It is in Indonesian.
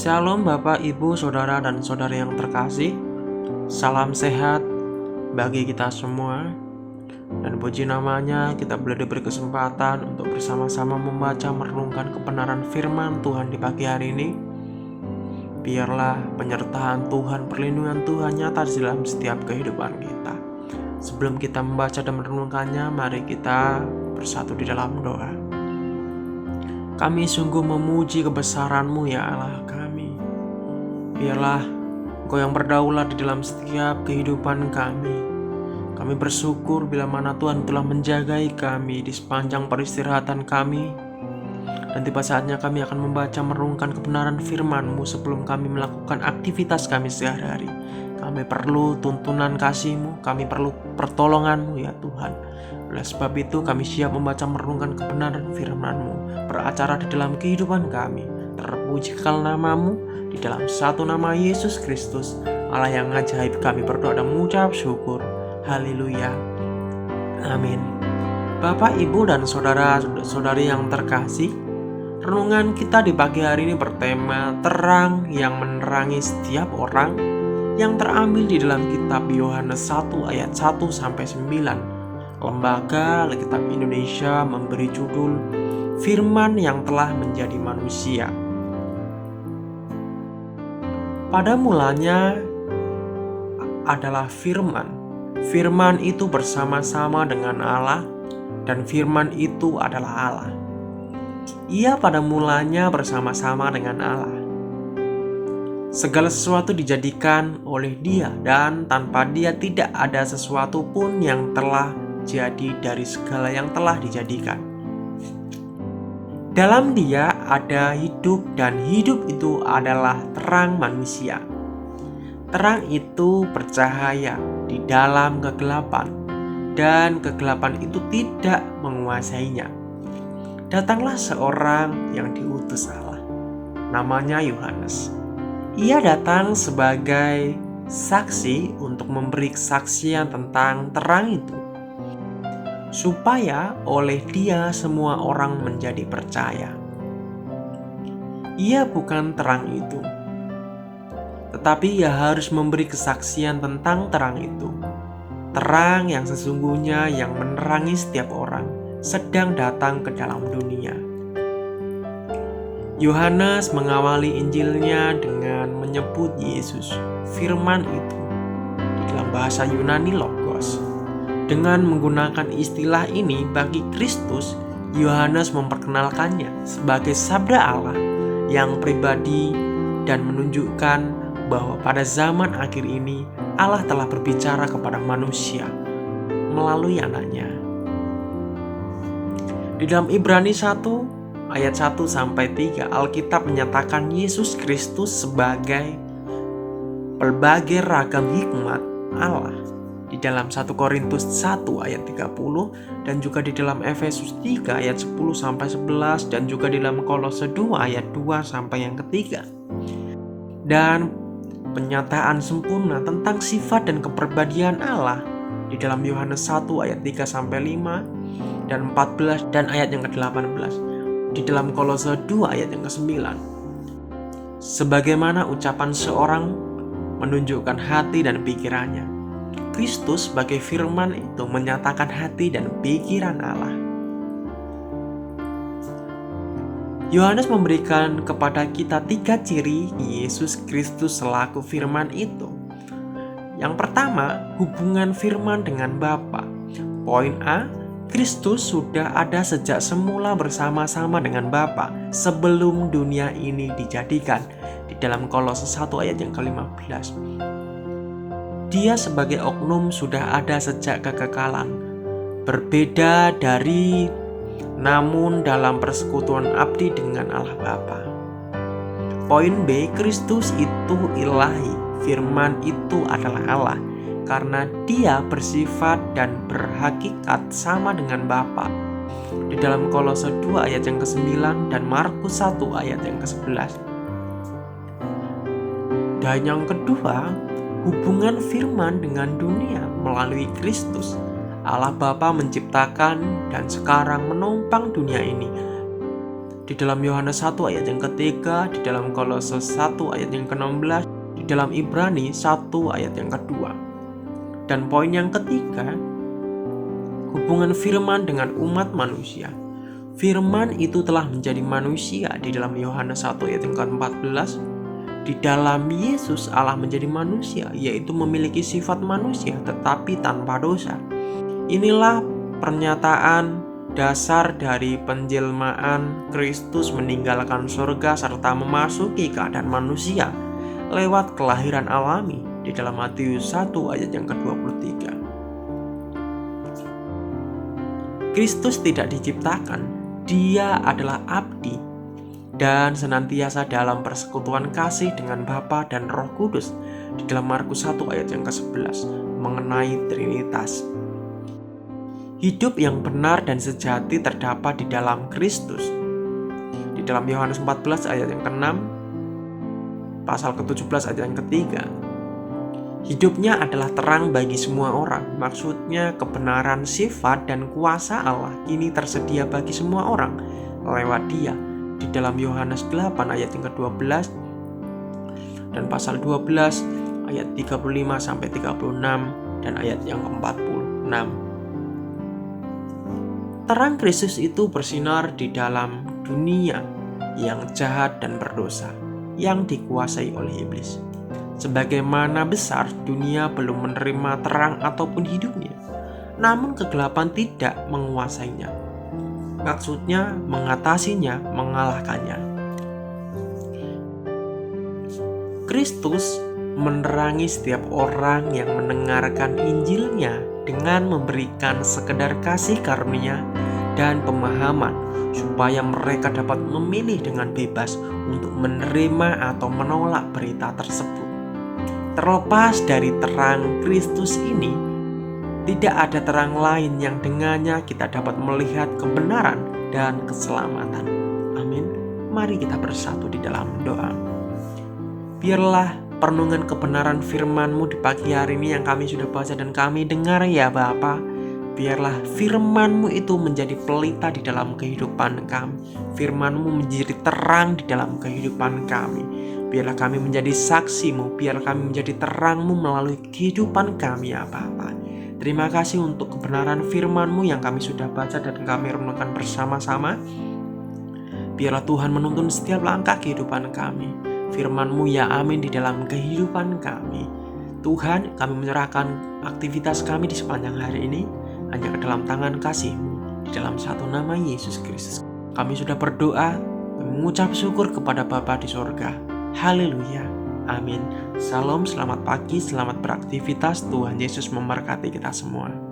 Shalom Bapak, Ibu, Saudara, dan Saudari yang terkasih. Salam sehat bagi kita semua. Dan puji namanya kita boleh diberi kesempatan untuk bersama-sama membaca merenungkan kebenaran firman Tuhan di pagi hari ini. Biarlah penyertaan Tuhan, perlindungan Tuhan nyata di dalam setiap kehidupan kita. Sebelum kita membaca dan merenungkannya, mari kita bersatu di dalam doa. Kami sungguh memuji kebesaran-Mu ya Allah kami. Biarlah Engkau yang berdaulat di dalam setiap kehidupan kami. Kami bersyukur bila mana Tuhan telah menjagai kami di sepanjang peristirahatan kami. Dan tiba saatnya kami akan membaca merenungkan kebenaran firman-Mu sebelum kami melakukan aktivitas kami sehari-hari. Kami perlu tuntunan kasih-Mu, kami perlu pertolongan-Mu ya Tuhan. Oleh sebab itu kami siap membaca merenungkan kebenaran firman-Mu beracara di dalam kehidupan kami. Terpuji nama-Mu di dalam satu nama Yesus Kristus, Allah yang ajaib. Kami berdoa dan mengucap syukur. Haleluya. Amin. Bapak, Ibu, dan saudara-saudari yang terkasih, renungan kita di pagi hari ini bertema terang yang menerangi setiap orang, yang terambil di dalam kitab Yohanes 1 ayat 1-9. Lembaga Alkitab Indonesia memberi judul Firman yang telah menjadi manusia. Pada mulanya adalah firman. Firman itu bersama-sama dengan Allah, dan firman itu adalah Allah. Ia pada mulanya bersama-sama dengan Allah. Segala sesuatu dijadikan oleh Dia, dan tanpa Dia tidak ada sesuatu pun yang telah jadi dari segala yang telah dijadikan. Dalam Dia ada hidup, dan hidup itu adalah terang manusia. Terang itu bercahaya di dalam kegelapan, dan kegelapan itu tidak menguasainya. Datanglah seorang yang diutus Allah, namanya Yohanes. Ia datang sebagai saksi untuk memberi kesaksian tentang terang itu, supaya oleh Dia semua orang menjadi percaya. Ia bukan terang itu, tetapi Ia harus memberi kesaksian tentang terang itu. Terang yang sesungguhnya yang menerangi setiap orang sedang datang ke dalam dunia. Yohanes mengawali Injilnya dengan menyebut Yesus, firman itu, di dalam bahasa Yunani Logos. Dengan menggunakan istilah ini bagi Kristus, Yohanes memperkenalkannya sebagai sabda Allah yang pribadi dan menunjukkan bahwa pada zaman akhir ini Allah telah berbicara kepada manusia melalui anaknya. Di dalam Ibrani 1 ayat 1-3, Alkitab menyatakan Yesus Kristus sebagai berbagai ragam hikmat Allah. Di dalam 1 Korintus 1 ayat 30, dan juga di dalam Efesus 3 ayat 10-11, dan juga di dalam Kolose 2 ayat 2 sampai yang ketiga. Dan penyataan sempurna tentang sifat dan kepribadian Allah di dalam Yohanes 1 ayat 3-5 dan 14 dan ayat yang ke-18. Di dalam Kolose 2 ayat yang ke-9. Sebagaimana ucapan seorang menunjukkan hati dan pikirannya, Kristus sebagai firman itu menyatakan hati dan pikiran Allah. Yohanes memberikan kepada kita 3 ciri Yesus Kristus selaku firman itu. Yang pertama, hubungan firman dengan Bapa. Poin A, Kristus sudah ada sejak semula bersama-sama dengan Bapa sebelum dunia ini dijadikan. Di dalam Kolose 1 ayat yang ke-15. Dia sebagai oknum sudah ada sejak kekekalan, berbeda dari, namun dalam persekutuan abdi dengan Allah Bapa. Poin B, Kristus itu ilahi, firman itu adalah Allah, karena Dia bersifat dan berhakikat sama dengan Bapa. Di dalam Kolose 2 ayat yang ke-9 dan Markus 1 ayat yang ke-11. Dan yang kedua, hubungan firman dengan dunia melalui Kristus. Allah Bapa menciptakan dan sekarang menumpang dunia ini. di dalam Yohanes 1 ayat yang ketiga, di dalam Kolose 1 ayat yang ke-16, di dalam Ibrani 1 ayat yang kedua. Dan poin yang ketiga, hubungan firman dengan umat manusia. Firman itu telah menjadi manusia di dalam Yohanes 1 ayat yang ke-14. Di dalam Yesus Allah menjadi manusia, yaitu memiliki sifat manusia tetapi tanpa dosa. Inilah pernyataan dasar dari penjelmaan Kristus meninggalkan surga serta memasuki keadaan manusia lewat kelahiran alami di dalam Matius 1 ayat yang ke-23. Kristus tidak diciptakan, dia adalah abdi dan senantiasa dalam persekutuan kasih dengan Bapa dan Roh Kudus di dalam Markus 1 ayat yang ke-11 mengenai Trinitas. Hidup yang benar dan sejati terdapat di dalam Kristus. Di dalam Yohanes 14 ayat yang ke-6, pasal ke-17 ayat yang ke-3. Hidupnya adalah terang bagi semua orang. Maksudnya kebenaran, sifat, dan kuasa Allah kini tersedia bagi semua orang lewat dia. Di dalam Yohanes 8 ayat yang ke-12 dan pasal 12 ayat 35 sampai 36 dan ayat yang ke-46. Terang Kristus itu bersinar di dalam dunia yang jahat dan berdosa, yang dikuasai oleh iblis. Sebagaimana besar dunia belum menerima terang ataupun hidupnya, namun kegelapan tidak menguasainya. Maksudnya mengatasinya, mengalahkannya. Kristus menerangi setiap orang yang mendengarkan Injilnya dengan memberikan sekedar kasih karunia dan pemahaman supaya mereka dapat memilih dengan bebas untuk menerima atau menolak berita tersebut. Terlepas dari terang Kristus ini, tidak ada terang lain yang dengannya kita dapat melihat kebenaran dan keselamatan. Amin. Mari kita bersatu di dalam doa. Biarlah perenungan kebenaran firman-Mu di pagi hari ini yang kami sudah baca dan kami dengar ya Bapa. Biarlah firman-Mu itu menjadi pelita di dalam kehidupan kami. Firman-Mu menjadi terang di dalam kehidupan kami. Biarlah kami menjadi saksi-Mu. Biarlah kami menjadi terang-Mu melalui kehidupan kami ya Bapa. Terima kasih untuk kebenaran firman-Mu yang kami sudah baca dan kami renungkan bersama-sama. Biarlah Tuhan menuntun setiap langkah kehidupan kami. Firman-Mu ya amin di dalam kehidupan kami. Tuhan, kami menyerahkan aktivitas kami di sepanjang hari ini hanya ke dalam tangan kasih-Mu. Di dalam satu nama Yesus Kristus kami sudah berdoa dan mengucap syukur kepada Bapa di sorga. Haleluya. Amin. Salam, selamat pagi, selamat beraktivitas. Tuhan Yesus memberkati kita semua.